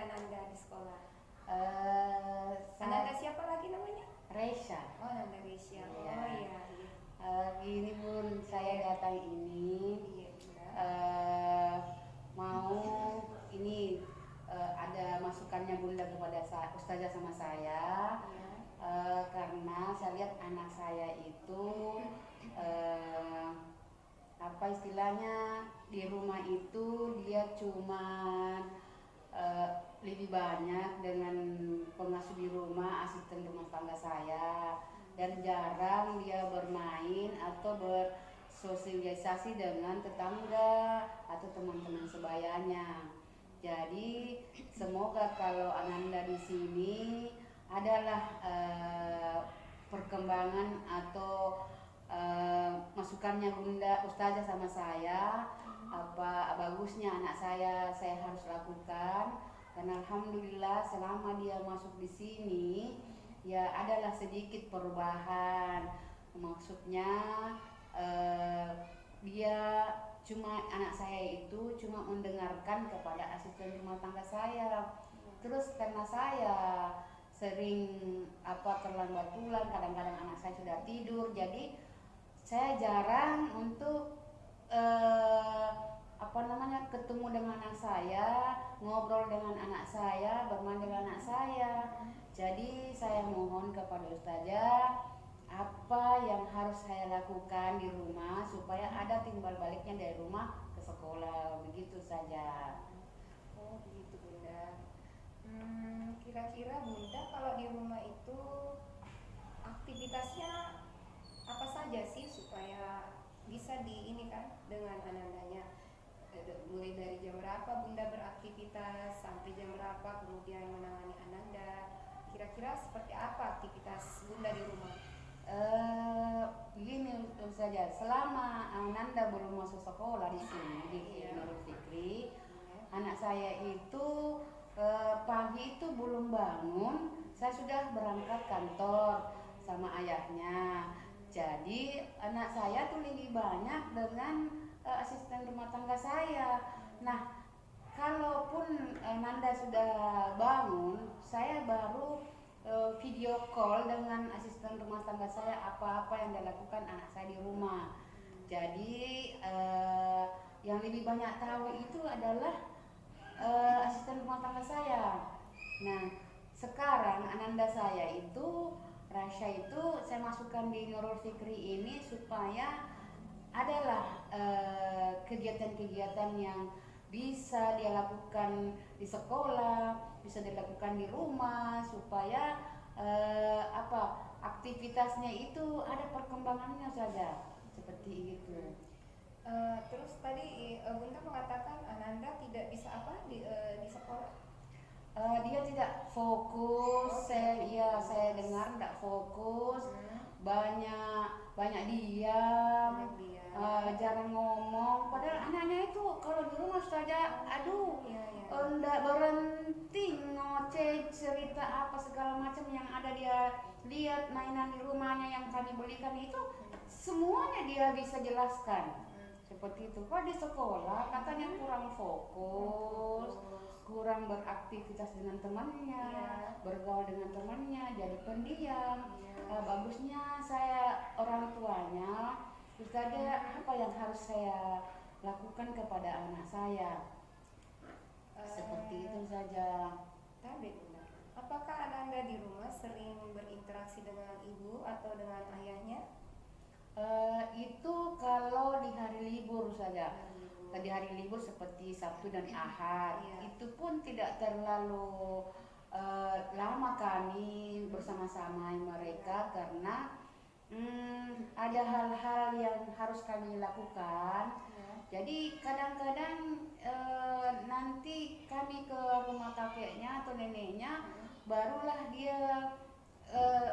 Ananda di sekolah? Ananda Saya siapa lagi namanya? Resha. Oh, Ananda Risha. Oh Ya. iya, iya. Gini Bun, saya Iya, datang ini iya, Bunda. eh, mau ini ada masukannya Bunda kepada Ustazah sama saya. Iya. Karena saya lihat anak saya itu eh, apa istilahnya, di rumah itu dia cuman eh, lebih banyak dengan pengasuh di rumah, asisten rumah tangga saya, dan jarang dia bermain atau bersosialisasi dengan tetangga atau teman-teman sebayanya. Jadi semoga kalau Ananda di sini adalah perkembangan atau masukannya Bunda Ustazah sama saya, apa bagusnya anak saya harus lakukan. Karena alhamdulillah selama dia masuk di sini ya adalah sedikit perubahan. Maksudnya eh, dia cuma anak saya itu cuma mendengarkan kepada asisten rumah tangga saya. Terus karena saya sering terlambat pulang, kadang-kadang anak saya sudah tidur, jadi saya jarang untuk eh, ketemu dengan anak saya, ngobrol dengan anak saya, bermain dengan anak saya. Jadi saya mohon kepada Ustazah apa yang harus saya lakukan di rumah supaya ada timbal baliknya dari rumah ke sekolah, begitu saja. Oh, begitu, Bunda. Kira-kira Bunda kalau di rumah itu aktivitasnya apa saja sih supaya bisa di ini kan dengan Anandanya? Mulai dari jam berapa Bunda beraktivitas sampai jam berapa kemudian menangani Ananda. Kira-kira seperti apa aktivitas Bunda di rumah? Eh, Begini saja, selama Ananda belum masuk sekolah di sini di Iya. Nurul Fikri, Iya. anak saya itu pagi itu belum bangun, saya sudah berangkat kantor sama ayahnya. Jadi anak saya tuh lebih banyak dengan asisten rumah tangga saya. Nah, kalaupun Nanda sudah bangun, saya baru video call dengan asisten rumah tangga saya apa-apa yang dilakukan anak saya di rumah. Jadi yang lebih banyak tahu itu adalah asisten rumah tangga saya. Nah, sekarang Ananda saya itu Rasya itu saya masukkan di Nurul Fikri ini supaya adalah kegiatan-kegiatan yang bisa dia lakukan di sekolah, bisa dilakukan di rumah supaya aktivitasnya itu ada perkembangannya saja seperti itu. Terus tadi Bunda mengatakan Ananda tidak bisa apa di sekolah? Dia tidak Oh, fokus, tidak saya fokus. dengar tidak fokus, Hmm, banyak banyak diam, banyak diam. jarang ngomong. Padahal anaknya itu kalau di rumah saja, aduh, Iya, iya. enggak berhenti ngoceh cerita apa segala macam yang ada dia lihat mainan di rumahnya yang kami belikan itu semuanya dia bisa jelaskan. Seperti itu. Kok di sekolah katanya kurang fokus, Fokus. kurang beraktivitas dengan temannya, Iya. bergaul dengan temannya, jadi pendiam. Iya. Bagusnya saya orang tuanya, terus saja apa yang harus saya lakukan kepada anak saya. Seperti itu Eh, saja. Tadi Bunda, apakah Ananda di rumah sering berinteraksi dengan ibu atau dengan ayahnya? Itu kalau di hari libur saja. Hari libur. Di hari libur seperti Sabtu dan Ahad, Iya. itu pun tidak terlalu lama kami bersama-sama mereka karena ada hal-hal yang harus kami lakukan. Iya. Jadi kadang-kadang nanti kami ke rumah kakeknya atau neneknya, barulah dia eh,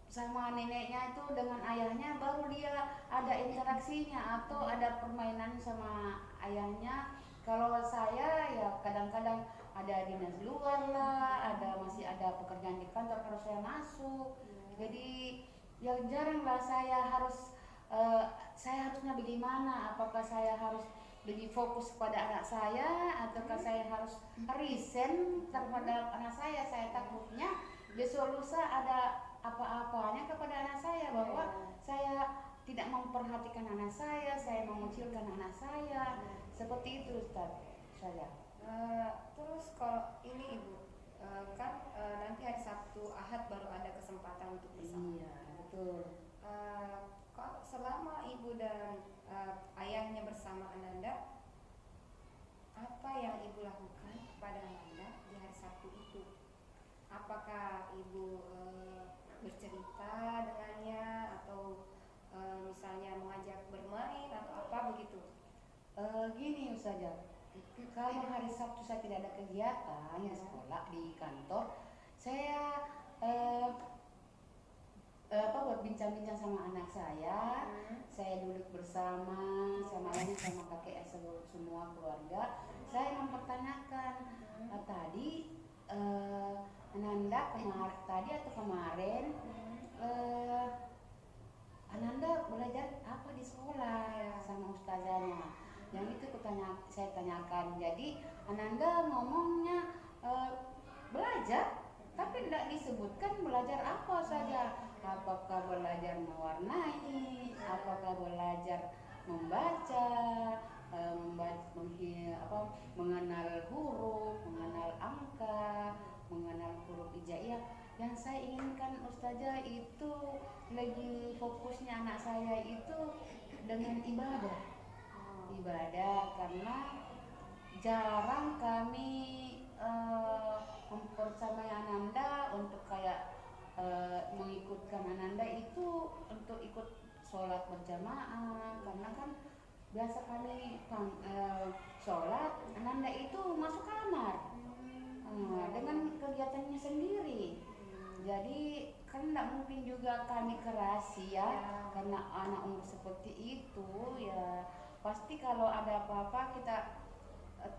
sama neneknya itu dengan ayahnya baru dia ada interaksinya atau ada permainan sama ayahnya. Kalau saya ya kadang-kadang ada dinas luar lah, masih ada pekerjaan di kantor harus saya masuk. Jadi ya jarang lah saya harus saya harusnya bagaimana, apakah saya harus lebih fokus pada anak saya ataukah saya harus resign terhadap anak saya? Saya takutnya besok lusa ada apa-apanya kepada anak saya, bahwa saya tidak memperhatikan anak saya mengucilkan anak saya, seperti itu Ustaz saya. Terus kalau ini Ibu, kan nanti hari Sabtu Ahad baru ada kesempatan untuk bersama. Iya betul. Kok selama Ibu dan ayahnya bersama Ananda, apa yang Ibu lakukan kepada Ananda di hari Sabtu itu? Apakah Ibu bercerita dengannya atau misalnya mengajak bermain atau apa begitu? Gini Ustazah, kalau hari Sabtu saya tidak ada kegiatan di sekolah, di kantor, saya berbincang-bincang sama anak saya duduk bersama ayahnya sama kakek semua keluarga. Saya mempertanyakan tadi Ananda kemarin Ananda belajar apa di sekolah sama ustazahnya. Yang itu saya tanyakan. Jadi Ananda ngomongnya belajar, tapi tidak disebutkan belajar apa saja. Apakah belajar mewarnai, apakah belajar membaca, mengenal huruf, mengenal angka, mengenal huruf hijaiyah. Yang saya inginkan Ustazah itu lagi fokusnya anak saya itu dengan ibadah, karena jarang kami mempersamai Ananda untuk kayak mengikutkan Ananda itu untuk ikut sholat berjamaah, karena kan biasa kami sholat Ananda itu masuk kamar dengan kegiatannya sendiri. Jadi kan tidak mungkin juga kami keras karena anak umur seperti itu ya. Pasti kalau ada apa-apa kita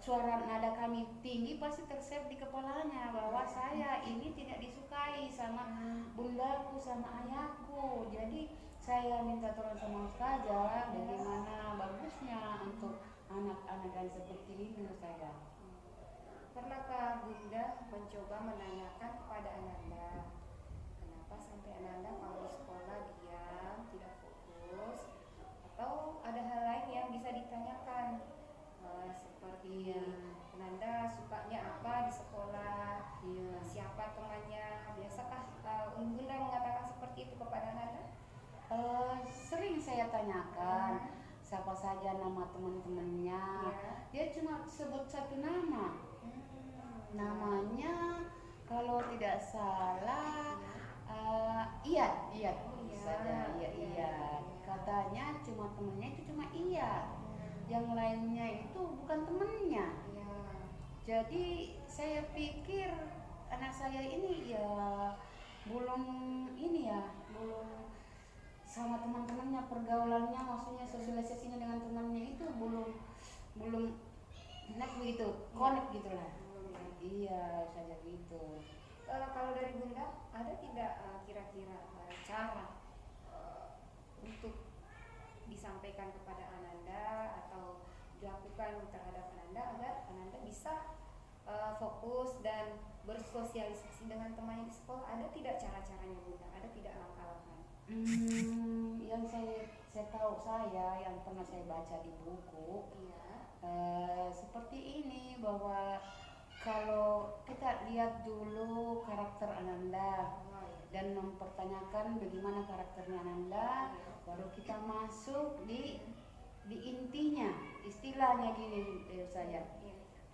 suara nada kami tinggi pasti tersep di kepalanya bahwa saya ini tidak disukai sama bundaku sama ayahku. Jadi saya minta tolong sama Ustazah bagaimana bagusnya untuk anak-anak yang seperti ini Ustazah. Pernahkah Bunda mencoba menanyakan kepada Ananda, kenapa sampai Ananda kalau di sekolah diam, tidak fokus, atau ada hal lain yang bisa ditanyakan, seperti Ananda sukanya apa di sekolah, siapa temannya, biasakah Bunda mengatakan seperti itu kepada Ananda? Sering saya tanyakan siapa saja nama teman-temannya. Dia cuma sebut satu nama. Namanya kalau tidak salah Iyad. Katanya cuma temennya itu cuma Iyad. Yang lainnya itu bukan temennya. Jadi saya pikir anak saya ini belum sama teman-temannya, pergaulannya, maksudnya sosialisasinya dengan temannya itu belum enak begitu, connect gitulah. Iya, saja gitu. Kalau dari Bunda, ada tidak kira-kira cara untuk disampaikan kepada Ananda atau dilakukan terhadap Ananda agar Ananda bisa fokus dan bersosialisasi dengan temannya di sekolah? Ada tidak cara-caranya Bunda? Ada tidak langkah-langkahnya? Yang saya tahu yang pernah saya baca di buku, seperti ini bahwa kalau kita lihat dulu karakter Ananda dan mempertanyakan bagaimana karakternya Ananda, baru kita masuk di intinya, istilahnya gini saya.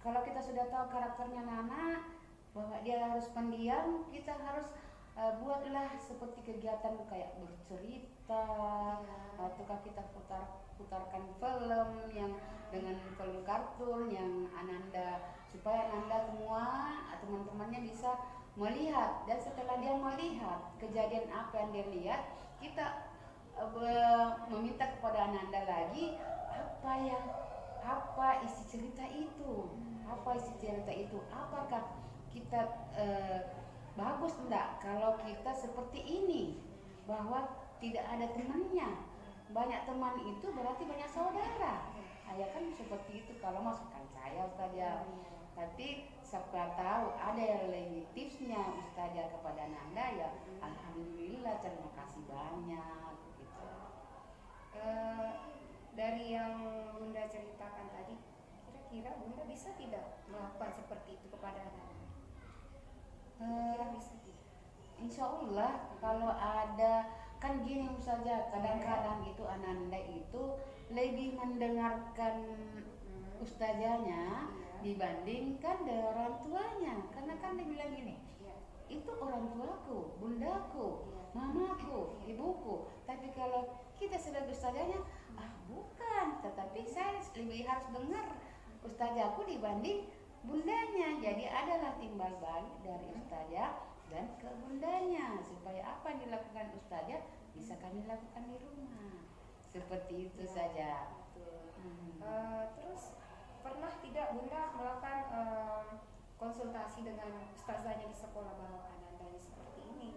Kalau kita sudah tahu karakternya Nana, bahwa dia harus pendiam, kita harus buatlah seperti kegiatan kayak bercerita, ataukah kita putarkan film yang dengan film kartun yang Ananda, supaya Ananda semua teman-temannya bisa melihat, dan setelah dia melihat kejadian apa yang dia lihat, kita meminta kepada Ananda lagi apa isi cerita itu, apakah kita bagus enggak kalau kita seperti ini, bahwa tidak ada temannya. Banyak teman itu berarti banyak saudara. ayah kan seperti itu kalau masukan saya Ustazah. Iya. Tapi siapa tahu ada yang lebih tipsnya Ustazah kepada Nanda ya. Alhamdulillah, terima kasih banyak gitu. Eh, dari yang Bunda ceritakan tadi, kira-kira Bunda bisa tidak melakukan seperti itu kepada anak? Kira-kira bisa tidak? Insya Allah kalau ada, kan gini saja, kadang-kadang itu Ananda itu lebih mendengarkan ustazahnya Iya. dibandingkan dengan orang tuanya, karena kan dia bilang gini, Iya. itu orang tuaku, bundaku, Iya. mamaku, ibuku. Tapi kalau kita sebagai ustazahnya, bukan, tetapi saya lebih harus dengar ustazahku dibanding bundanya. Jadi adalah timbal balik dari ustazah dan ke bundanya, supaya apa yang dilakukan ustazah bisa kami lakukan di rumah. Seperti itu Ya, saja. betul. Terus pernah tidak Bunda melakukan konsultasi dengan ustazahnya di sekolah bahwa Ananda seperti ini?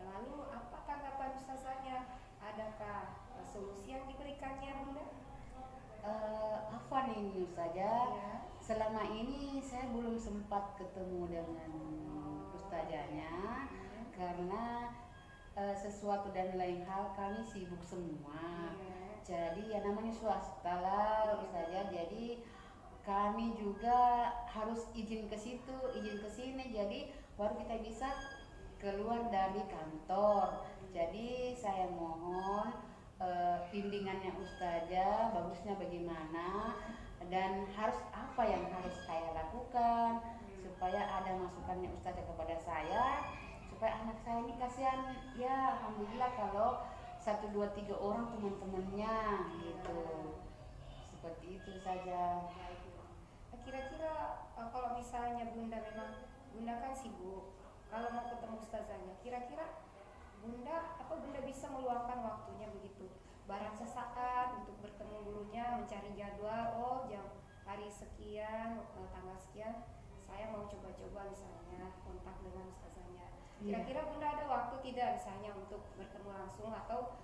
Lalu apa tanggapan ustazahnya? Adakah solusi yang diberikannya Bunda? Afwan ini saja. Ya. Selama ini saya belum sempat ketemu dengan ustazahnya karena sesuatu dan lain hal kami sibuk semua. Jadi ya namanya swasta lah ustazah. Jadi kami juga harus izin ke situ, izin ke sini. Jadi baru kita bisa keluar dari kantor. Jadi saya mohon bimbingannya ustazah bagusnya bagaimana dan harus apa yang harus saya lakukan supaya ada masukannya ustazah kepada saya, supaya anak saya ini kasihan ya. Alhamdulillah kalau 1, 2, 3 orang teman-temannya gitu. Seperti itu saja. Kira-kira kalau misalnya Bunda memang Bunda kan sibuk, kalau mau ketemu ustazahnya, kira-kira Bunda bisa meluangkan waktunya begitu, barang sesaat untuk bertemu gurunya, mencari jadwal, jam hari sekian, tanggal sekian, saya mau coba-coba misalnya kontak dengan ustazahnya. Kira-kira Bunda ada waktu tidak misalnya untuk bertemu langsung atau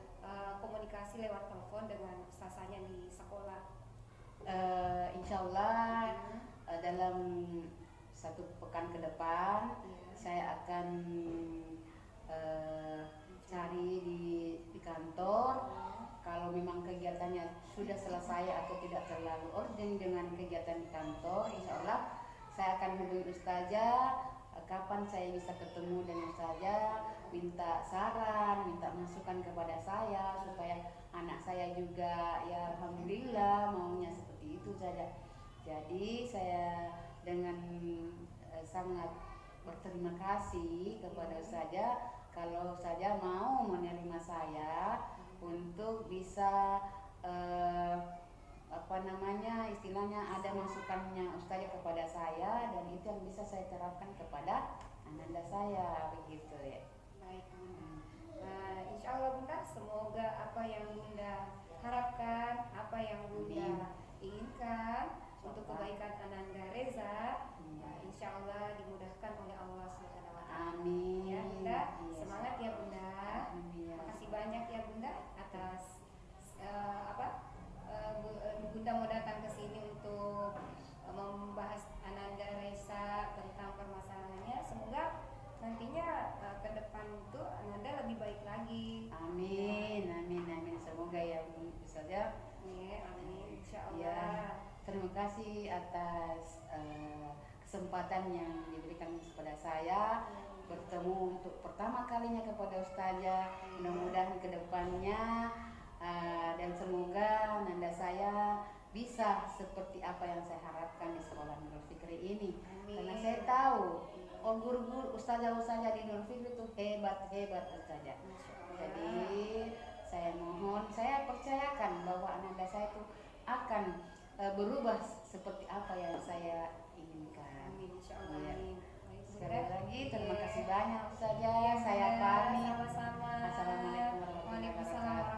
komunikasi lewat telepon dengan ustazahnya di sekolah? Insya Allah dalam 1 pekan ke depan saya akan cari di kantor. Kalau memang kegiatannya sudah selesai atau tidak terlalu urgent dengan kegiatan di kantor, insya Allah saya akan hubungi ustazah kapan saya bisa ketemu dengan ustazah, minta saran, minta masukan kepada saya supaya anak saya juga ya alhamdulillah maunya seperti itu saja. Jadi saya dengan sangat berterima kasih kepada ustazah kalau ustazah mau menerima saya untuk bisa istilahnya ada masukannya ustazah kepada saya, dan itu yang bisa saya terapkan kepada ananda saya begitu ya. Baik Bunda. Insya Allah Bunda, semoga apa yang Bunda harapkan, apa yang Bunda inginkan untuk kebaikan Ananda Reza, insya Allah dimudahkan oleh Allah Subhanahu wa Ta'ala. Amin. Ya Bunda, semangat ya Bunda. Amin. Makasih banyak ya Bunda atas Bunda mau datang ke sini untuk membahas Ananda Reza tentang permasalahannya. Semoga nantinya ke depan itu Ananda lebih baik lagi. Amin, amin, amin. Semoga ya saja. Ya, amin. Insya Allah. Ya, terima kasih atas kesempatan yang diberikan kepada saya bertemu untuk pertama kalinya kepada ustazah. Mudah-mudahan kedepannya dan semoga nanda saya bisa seperti apa yang saya harapkan di sekolah Nurul Fikri ini. Amin. Karena saya tahu guru-guru ustazah-ustazah di Nurul Fikri itu hebat-hebat ustazah. Jadi saya mohon, saya percayakan bahwa ananda saya itu akan berubah seperti apa yang saya inginkan. Amin, insya Allah. Ya. Amin. Sekali lagi terima kasih banyak ustazah. Saya pamit. Sama-sama. Assalamualaikum warahmatullahi Waalaikumsalam wabarakatuh.